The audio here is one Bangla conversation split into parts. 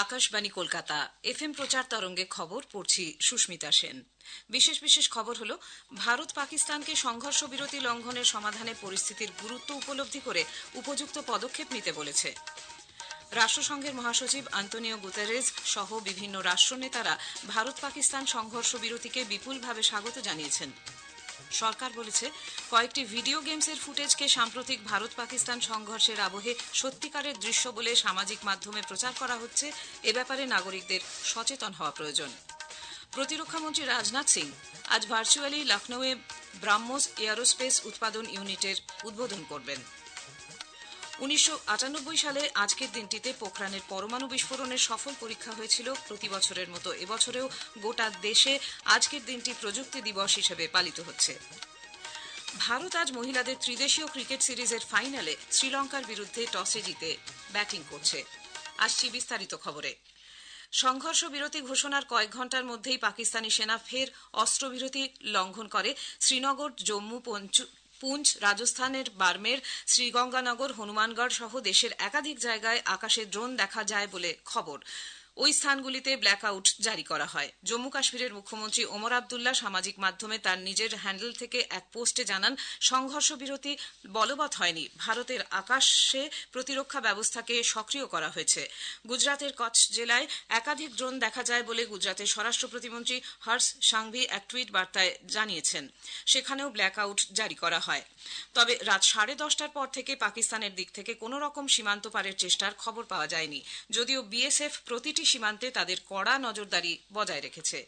আকাশবাণী কলকাতা এফএম প্রচার তরঙ্গে খবর পড়ছি সুস্মিতা সেন। বিশেষ খবর হলো, ভারত পাকিস্তানকে সংঘর্ষ বিরতি লঙ্ঘনের সমাধানে পরিস্থিতির গুরুত্ব উপলব্ধি করে উপযুক্ত পদক্ষেপ নিতে বলেছে। রাষ্ট্রসংঘের মহাসচিব আন্তোনিও গুতেরেস সহ বিভিন্ন রাষ্ট্রনেতারা ভারত পাকিস্তান সংঘর্ষ বিরতিকে বিপুলভাবে স্বাগত জানিয়েছেন। সরকার বলেছে, কয়েকটি ভিডিও গেমসের ফুটেজকে সাম্প্রতিক ভারত পাকিস্তান সংঘর্ষের আবহে সত্যিকারের দৃশ্য বলে সামাজিক মাধ্যমে প্রচার করা হচ্ছে। এ ব্যাপারে নাগরিকদের সচেতন হওয়া প্রয়োজন। প্রতিরক্ষামন্ত্রী রাজনাথ সিং আজ ভার্চুয়ালি লখনৌয়ে ব্রাহ্মোস এয়ারোস্পেস উৎপাদন ইউনিটের উদ্বোধন করবেন। 1998 সালে আজকের দিনটিতে পোখরানের পরমাণু বিস্ফোরণের সফল পরীক্ষা হয়েছিল। প্রতি বছরের মতো এবছরেও গোটা দেশে আজকের দিনটি প্রযুক্তি দিবস হিসেবে পালিত হচ্ছে। ভারত আজ মহিলাদের ত্রিদেশীয় ক্রিকেট সিরিজের ফাইনালে শ্রীলঙ্কার বিরুদ্ধে টসে জিতে ব্যাটিং করছে। আসছি বিস্তারিত খবরে। সংঘর্ষ বিরতি ঘোষণার কয়েক ঘণ্টার মধ্যেই পাকিস্তানি সেনা ফের অস্ত্রবিরতি লঙ্ঘন করে। শ্রীনগর, জম্মু, পুঞ্চ, রাজস্থানের বার্মের, শ্রীগঙ্গানগর, হনুমানগড় সহ দেশের একাধিক জায়গায় আকাশে ড্রোন দেখা যায় বলে খবর। ওই স্থানগুলিতে ব্ল্যাকআউট জারি করা হয়। জম্মু কাশ্মীরের মুখ্যমন্ত্রী ওমর আবদুল্লাহ সামাজিক মাধ্যমে তার নিজের হ্যান্ডেল থেকে এক পোস্টে জানান, সংঘর্ষ বিরতি বলবৎ হয়নি, ভারতের আকাশে প্রতিরক্ষা ব্যবস্থাকে সক্রিয় করা হয়েছে। গুজরাতের কচ্ছ জেলায় একাধিক ড্রোন দেখা যায় বলে গুজরাতের স্বরাষ্ট্র প্রতিমন্ত্রী হর্ষ সাংভি এক টুইট বার্তায় জানিয়েছেন। সেখানেও ব্ল্যাকআউট জারি করা হয়। তবে রাত 10:30টার পর থেকে পাকিস্তানের দিক থেকে কোনো রকম সীমান্ত পারের চেষ্টার খবর পাওয়া যায়নি, যদিও বিএসএফ প্রতিটি সীমান্তে তাদের কড়া নজরদারি বজায় রেখেছে।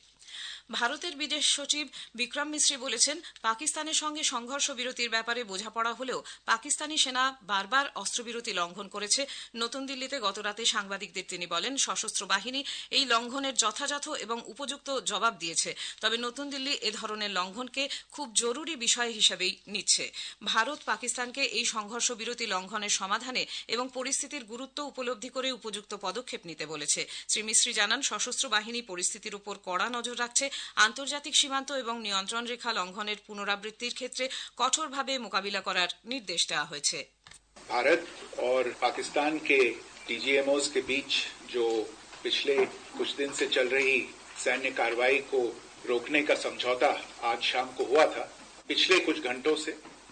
ভারতের বিদেশ সচিব বিক্রম মিশ্রি বলেছেন, পাকিস্তানের সঙ্গে সংঘর্ষ বিরতির ব্যাপারে বোঝাপড়া হলেও পাকিস্তানি সেনা বারবার অস্ত্রবিরতি লঙ্ঘন করেছে। নতুন দিল্লিতে গতরাতে সাংবাদিকদের তিনি বলেন, সশস্ত্র বাহিনী এই লঙ্ঘনের যথাযথ এবং উপযুক্ত জবাব দিয়েছে। তবে নতুন দিল্লি এ ধরনের লঙ্ঘনকে খুব জরুরি বিষয় হিসেবেই নিচ্ছে। ভারত পাকিস্তানকে এই সংঘর্ষ বিরতি লঙ্ঘনের সমাধানে এবং পরিস্থিতির গুরুত্ব উপলব্ধি করে উপযুক্ত পদক্ষেপ নিতে বলেছে। শ্রী মিশ্রি জানান, সশস্ত্র বাহিনী পরিস্থিতির উপর কড়া নজর রাখছে। আন্তর্জাতিক সীমান্ত এবং নিয়ন্ত্রণ রেখা লঙ্ঘনের পুনরাবৃত্তির ক্ষেত্রে কঠোরভাবে মোকাবিলা করার নির্দেশ দেওয়া হয়েছে। भारत और पाकिस्तान के डीजीएमओज के बीच जो पिछले कुछ दिन से चल रही सैन्य कार्रवाई को रोकने का समझौता आज शाम को हुआ था, पिछले कुछ घंटों से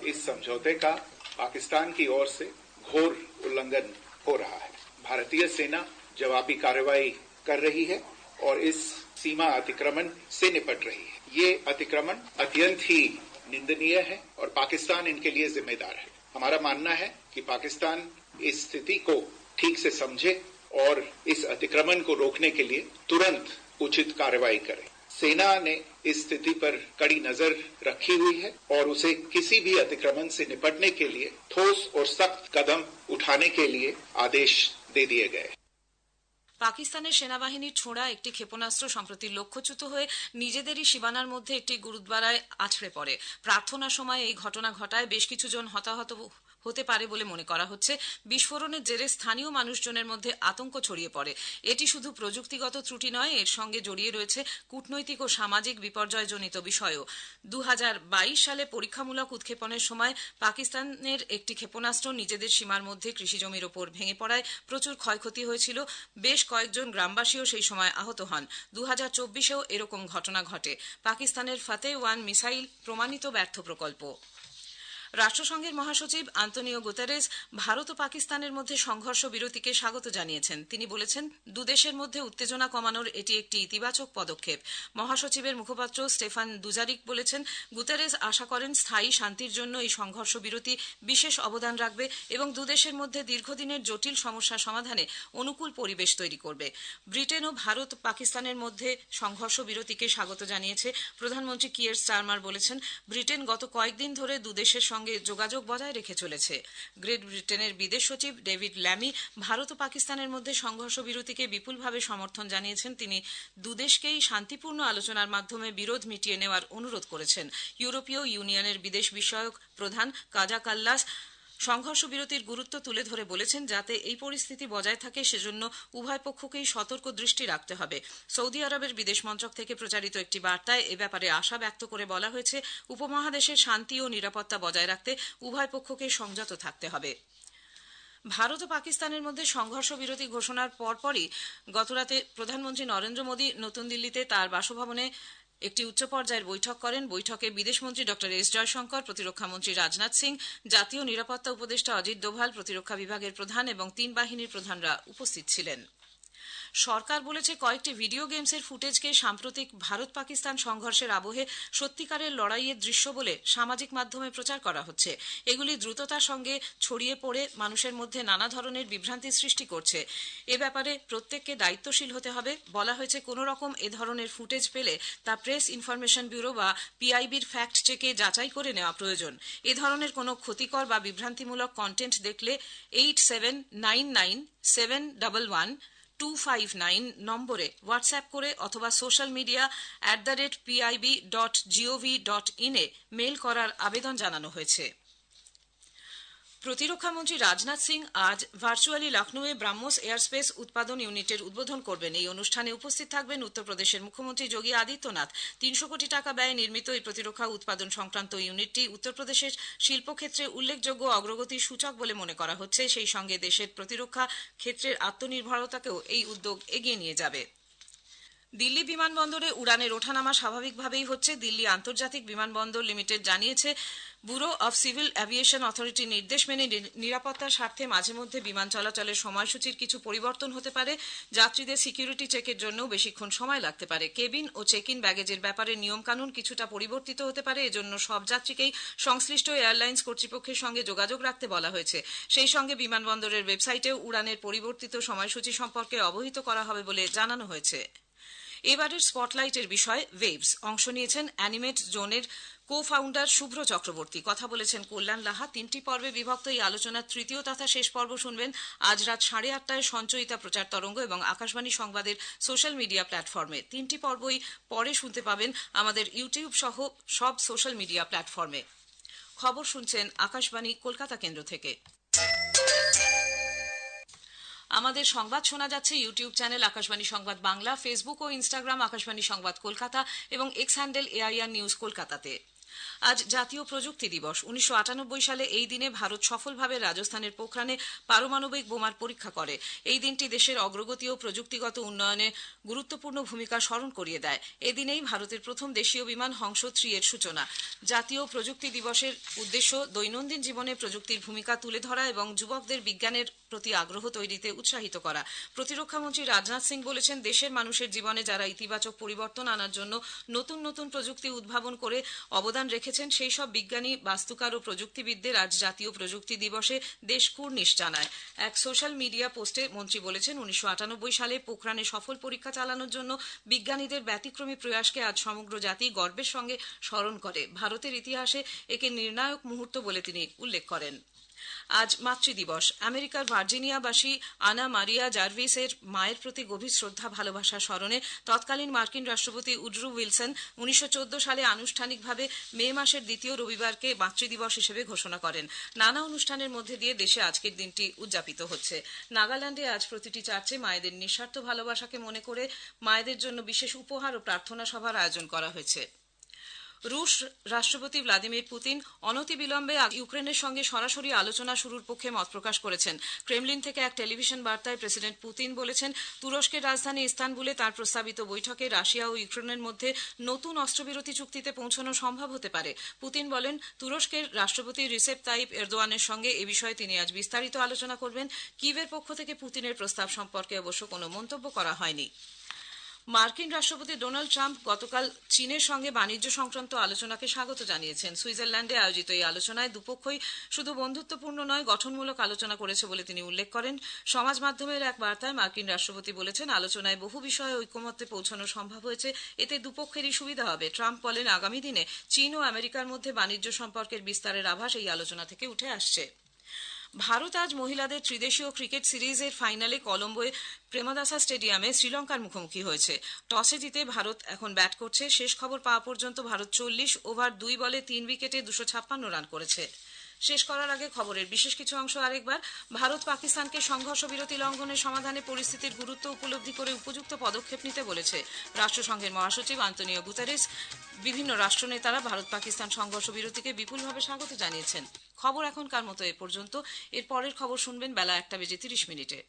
इस समझौते का पाकिस्तान की ओर से घोर उल्लंघन हो रहा है। भारतीय सेना जवाबी कार्रवाई कर रही है और इस सीमा अतिक्रमण से निपट रही है। ये अतिक्रमण अत्यंत ही निंदनीय है और पाकिस्तान इनके लिए जिम्मेदार है। हमारा मानना है कि पाकिस्तान इस स्थिति को ठीक से समझे और इस अतिक्रमण को रोकने के लिए तुरंत उचित कार्रवाई करे। सेना ने इस स्थिति पर कड़ी नजर रखी हुई है और उसे किसी भी अतिक्रमण से निपटने के लिए ठोस और सख्त कदम उठाने के लिए आदेश दे दिए गए। পাকিস্তানের সেনাবাহিনীর ছোড়া একটি ক্ষেপণাস্ত্র সম্প্রতি লক্ষ্যচ্যুত হয়ে নিজেদেরই সীমানার মধ্যে একটি গুরুদ্বারায় আছড়ে পড়ে। প্রার্থনার সময় এই ঘটনা ঘটায় বেশ কিছু জন হতাহত হতে পারে বলে মনে করা হচ্ছে। বিস্ফোরণের জেরে স্থানীয় মানুষজনের মধ্যে আতঙ্ক ছড়িয়ে পড়ে। এটি শুধু প্রযুক্তিগত ত্রুটি নয়, এর সঙ্গে জড়িয়ে রয়েছে কূটনৈতিক ও সামাজিক বিপর্যয়জনিত বিষয়ও। 2022 সালে পরীক্ষামূলক উৎক্ষেপণের সময় পাকিস্তানের একটি ক্ষেপণাস্ত্র নিজেদের সীমার মধ্যে কৃষিজমির ওপর ভেঙে পড়ায় প্রচুর ক্ষয়ক্ষতি হয়েছিল। বেশ কয়েকজন গ্রামবাসীও সেই সময় আহত হন। 2024-এও এরকম ঘটনা ঘটে। পাকিস্তানের ফতেহ-1 মিসাইল প্রমাণিত ব্যর্থ প্রকল্প। রাষ্ট্রসংঘের মহাসচিব আন্তোনিও গুতেরেস ভারত ও পাকিস্তানের মধ্যে সংঘর্ষ বিরতিকে স্বাগত জানিয়েছেন। তিনি বলেছেন, দুদেশের মধ্যে উত্তেজনা কমানোর এটি একটি ইতিবাচক পদক্ষেপ। মহাসচিবের মুখপাত্র স্টেফান দুজারিক বলেছেন, গুতেরেস আশা করেন স্থায়ী শান্তির জন্য এই সংঘর্ষ বিরতি বিশেষ অবদান রাখবে এবং দুদেশের মধ্যে দীর্ঘদিনের জটিল সমস্যা সমাধানে অনুকূল পরিবেশ তৈরি করবে। ব্রিটেন ও ভারত পাকিস্তানের মধ্যে সংঘর্ষ বিরতিকে স্বাগত জানিয়েছে। প্রধানমন্ত্রী কিয়ার স্টারমার বলেছেন, ব্রিটেন গত কয়েকদিন ধরে দুদেশের সঙ্গে যোগাযোগ বজায় রেখে চলেছে। গ্রেট ব্রিটেনের বিদেশ সচিব ডেভিড ল্যামি ভারত ও পাকিস্তানের মধ্যে সংঘর্ষ বিরতিকে বিপুলভাবে সমর্থন জানিয়েছেন। তিনি দুদেশকেই শান্তিপূর্ণ আলোচনার মাধ্যমে বিরোধ মিটিয়ে নেওয়ার অনুরোধ করেছেন। ইউরোপীয় ইউনিয়নের বিদেশ বিষয়ক প্রধান কাজা কাল্লাস সংঘর্ষ বিরতির গুরুত্ব তুলে ধরে বলেছেন, যাতে এই পরিস্থিতি বজায় থাকে সেজন্য উভয় পক্ষকেই সতর্ক দৃষ্টি রাখতে হবে। সৌদি আরবের বিদেশ মন্ত্রক থেকে প্রচারিত একটি বার্তায় এ ব্যাপারে আশা ব্যক্ত করে বলা হয়েছে, উপমহাদেশের শান্তি ও নিরাপত্তা বজায় রাখতে উভয় পক্ষকে সংযত থাকতে হবে। ভারত ও পাকিস্তানের মধ্যে সংঘর্ষ বিরতি ঘোষণার পরপরই গতরাতে প্রধানমন্ত্রী নরেন্দ্র মোদী নতুন দিল্লিতে তার বাসভবনে একটি উচ্চ পর্যায়ের বৈঠক করেন। বৈঠকে বিদেশমন্ত্রী ডক্টর এস জয়শঙ্কর, প্রতিরক্ষামন্ত্রী রাজনাথ সিং, জাতীয় নিরাপত্তা উপদেষ্টা অজিত ডোভাল, প্রতিরক্ষা বিভাগের প্রধান এবং 3 বাহিনীর প্রধানরা উপস্থিত ছিলেন। সরকার বলেছে কয়েকটি ভিডিও গেমসের ফুটেজকে সাম্প্রতিক ভারত পাকিস্তান সংঘর্ষের আবহে সত্যিকারের লড়াইয়ের দৃশ্য বলে সামাজিক মাধ্যমে প্রচার করা হচ্ছে। এগুলি দ্রুততার সঙ্গে ছড়িয়ে পড়ে মানুষের মধ্যে নানা ধরনের বিভ্রান্তি সৃষ্টি করছে। এ ব্যাপারে প্রত্যেককে দায়িত্বশীল হতে হবে। বলা হয়েছে কোনো রকম এ ধরনের ফুটেজ পেলে তা প্রেস ইনফরমেশন ব্যুরো বা পিআইবির ফ্যাক্ট চেকে যাচাই করে নেওয়া প্রয়োজন। এ ধরনের কোনো ক্ষতিকর বা বিভ্রান্তিমূলক কন্টেন্ট দেখলে 8799711259 নম্বরে হোয়াটসঅ্যাপ করে অথবা সোশ্যাল মিডিয়া @pib.gov.in এ মেল করার আবেদন জানানো হয়েছে। প্রতিরক্ষামন্ত্রী রাজনাথ সিং আজ ভার্চুয়ালি লখনৌয়ে ব্রাহ্মোস এয়ারস্পেস উৎপাদন ইউনিটের উদ্বোধন করবেন। এই অনুষ্ঠানে উপস্থিত থাকবেন উত্তরপ্রদেশের মুখ্যমন্ত্রী যোগী আদিত্যনাথ। 300 কোটি টাকা ব্যয়ে নির্মিত এই প্রতিরক্ষা উৎপাদন সংক্রান্ত ইউনিটটি উত্তরপ্রদেশের শিল্পক্ষেত্রে উল্লেখযোগ্য অগ্রগতির সূচক বলে মনে করা হচ্ছে। সেই সঙ্গে দেশের প্রতিরক্ষা ক্ষেত্রের আত্মনির্ভরতাকেও এই উদ্যোগ এগিয়ে নিয়ে যাবে। দিল্লি বিমানবন্দরে উড়ানের ওঠানামা স্বাভাবিকভাবেই হচ্ছে। দিল্লি আন্তর্জাতিক বিমানবন্দর লিমিটেড জানিয়েছে, ব্যুরো অব সিভিল অ্যাভিয়েশন অথরিটির নির্দেশ মেনে নিরাপত্তার স্বার্থে মাঝে মধ্যে বিমান চলাচলের সময়সূচির কিছু পরিবর্তন হতে পারে। যাত্রীদের সিকিউরিটি চেকের জন্যও বেশিক্ষণ সময় লাগতে পারে। কেবিন ও চেক ইন ব্যাগেজের ব্যাপারে নিয়মকানুন কিছুটা পরিবর্তিত হতে পারে। এজন্য সব যাত্রীকেই সংশ্লিষ্ট এয়ারলাইন্স কর্তৃপক্ষের সঙ্গে যোগাযোগ রাখতে বলা হয়েছে। সেই সঙ্গে বিমানবন্দরের ওয়েবসাইটেও উড়ানের পরিবর্তিত সময়সূচি সম্পর্কে অবহিত করা হবে বলে জানানো হয়েছে। এবারের স্পটলাইটের বিষয় ওয়েভস। অংশ নিয়েছেন অ্যানিমেট জোনের কো ফাউন্ডার শুভ্র চক্রবর্তী। কথা বলেছেন কল্যাণ লাহা। 3টি পর্বে বিভক্ত এই আলোচনার তৃতীয় তথা শেষ পর্ব শুনবেন আজ রাত 8:30টায় সঞ্চয়িতা প্রচার তরঙ্গ এবং আকাশবাণী সংবাদের সোশ্যাল মিডিয়া প্ল্যাটফর্মে। 3টি পর্বই পরে শুনতে পাবেন আমাদের ইউটিউব সহ সব সোশ্যাল মিডিয়া প্ল্যাটফর্মে। খবর শুনছেন আকাশবাণী কলকাতা কেন্দ্র থেকে। আমাদের সংবাদ শোনা যাচ্ছে ইউটিউব চ্যানেল আকাশবাণী সংবাদ বাংলা, ফেসবুক ও ইনস্টাগ্রাম আকাশবাণী সংবাদ কলকাতা এবং এক্স হ্যান্ডেল এআইআর নিউজ কলকাতাতে। আজ জাতীয় প্রযুক্তি দিবস। 1998 সালে এই দিনে ভারত সফলভাবে রাজস্থানের পোখরানে পারমাণবিক বোমার পরীক্ষা করে। এই দিনটি দেশের অগ্রগতি ও প্রযুক্তিগত উন্নয়নে গুরুত্বপূর্ণ ভূমিকা স্মরণ করিয়ে দেয়। এদিনেই ভারতের প্রথম দেশীয় বিমান হংস 3 এর সূচনা। জাতীয় প্রযুক্তি দিবসের উদ্দেশ্য দৈনন্দিন জীবনে প্রযুক্তির ভূমিকা তুলে ধরা এবং যুবকদের বিজ্ঞানের প্রতি আগ্রহ তৈরিতে উৎসাহিত করা। প্রতিরক্ষামন্ত্রী রাজনাথ সিং বলেছেন, দেশের মানুষের জীবনে যারা ইতিবাচক পরিবর্তন আনার জন্য নতুন নতুন প্রযুক্তি উদ্ভাবন করে অবদান রেখেছেন, সেই সব বিজ্ঞানী, বাস্তুকার ও প্রযুক্তিবিদদের আজ জাতীয় প্রযুক্তি দিবসে দেশ কুর্নিশ জানায়। এক সোশ্যাল মিডিয়া পোস্টে মন্ত্রী বলেছেন, 1998 সালে পোখরানে সফল পরীক্ষা চালানোর জন্য বিজ্ঞানীদের ব্যতিক্রমী প্রয়াসকে আজ সমগ্র জাতি গর্বের সঙ্গে স্মরণ করে। ভারতের ইতিহাসে একে নির্ণায়ক মুহূর্ত বলে তিনি উল্লেখ করেন। আজ মাতৃদিবস। আমেরিকার ভার্জিনিয়াবাসী আনা মারিয়া জার্ভিসের মায়ের প্রতি গভীর শ্রদ্ধা ভালোবাসা স্মরণে তৎকালীন মার্কিন রাষ্ট্রপতি উড্রু উইলসন 1914 সালে আনুষ্ঠানিকভাবে মে মাসের দ্বিতীয় রবিবারকে মাতৃদিবস হিসেবে ঘোষণা করেন। নানা অনুষ্ঠানের মধ্যে দিয়ে দেশে আজকের দিনটি উদযাপিত হচ্ছে। নাগাল্যান্ডে আজ প্রতিটি চার্চে মায়েদের নিঃস্বার্থ ভালোবাসাকে মনে করে মায়েদের জন্য বিশেষ উপহার ও প্রার্থনা সভার আয়োজন করা হয়েছে। রুশ রাষ্ট্রপতি ভ্লাদিমির পুতিন অনতিবিলম্বে ইউক্রেনের সঙ্গে সরাসরি আলোচনা শুরুর পক্ষে মত প্রকাশ করেছেন। ক্রেমলিন থেকে এক টেলিভিশন বার্তায় প্রেসিডেন্ট পুতিন বলেছেন, তুরস্কের রাজধানী ইস্তানবুলে তার প্রস্তাবিত বৈঠকে রাশিয়া ও ইউক্রেনের মধ্যে নতুন অস্ত্রবিরতি চুক্তিতে পৌঁছানো সম্ভব হতে পারে। পুতিন বলেন, তুরস্কের রাষ্ট্রপতি রিসেপ তাইপ এরদোয়ানের সঙ্গে এ বিষয়ে তিনি আজ বিস্তারিত আলোচনা করবেন। কিয়েভের পক্ষ থেকে পুতিনের প্রস্তাব সম্পর্কে অবশ্য কোনো মন্তব্য করা হয়নি। মার্কিন রাষ্ট্রপতি ডোনাল্ড ট্রাম্প গতকাল চীনের সঙ্গে বাণিজ্য সংক্রান্ত আলোচনাকে স্বাগত জানিয়েছেন। সুইজারল্যান্ডে আয়োজিত এই আলোচনায় দুপক্ষই শুধু বন্ধুত্বপূর্ণ নয়, গঠনমূলক আলোচনা করেছে বলে তিনি উল্লেখ করেন। সমাজ মাধ্যমের এক বার্তায় মার্কিন রাষ্ট্রপতি বলেছেন, আলোচনায় বহু বিষয়ে ঐকমত্যে পৌঁছানো সম্ভব হয়েছে। এতে দুপক্ষেরই সুবিধা হবে। ট্রাম্প বলেন, আগামী দিনে চীন ও আমেরিকার মধ্যে বাণিজ্য সম্পর্কের বিস্তারের আভাস এই আলোচনা থেকে উঠে আসছে। ভারত আজ মহিলাদের ত্রিদেশীয় ক্রিকেট সিরিজের ফাইনালে কলম্বোয় প্রেমাদাসা স্টেডিয়ামে শ্রীলঙ্কার মুখোমুখি হয়েছে। টসে জিতে ভারত এখন ব্যাট করছে। শেষ খবর পাওয়া পর্যন্ত ভারত 40 ওভার 2 বলে 3 উইকেটে 256 রান করেছে। শেষ করার আগে খবরের বিশেষ কিছু অংশ আরেকবার। ভারত পাকিস্তানকে সংঘর্ষ বিরতি লঙ্ঘনের সমাধানে পরিস্থিতির গুরুত্ব উপলব্ধি করে উপযুক্ত পদক্ষেপ নিতে বলেছে রাষ্ট্রসংঘের মহাসচিব আন্তোনিও গুতেরেস। বিভিন্ন রাষ্ট্রনেতারা ভারত পাকিস্তান সংঘর্ষ বিরতিকে বিপুলভাবে স্বাগত জানিয়েছেন। খবর এখনকার মতো এ পর্যন্ত। এর পরের খবর শুনবেন বেলা 1:30 মিনিটে।